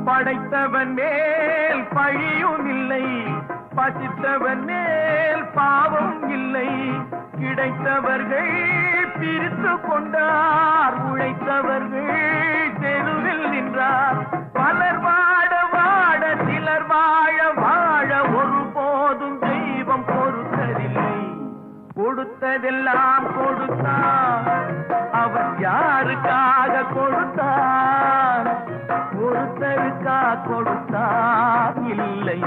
படைத்தவன் மேல் பழியும் இல்லை, பசித்தவன் மேல் பாவம் இல்லை. கிடைத்தவர்கள் பிரித்து கொண்டார், உழைத்தவர்கள் தெருவில் நின்றார். பலர் வாட வாட சிலர் வாழ வாழ ஒருபோதும் தெய்வம் பொறுத்ததில்லை. கொடுத்ததெல்லாம் கொடுத்தான், அவன் யாருக்காக கொடுத்தான்? ஒருத்தருக்கா கொடுத்தான், இல்லை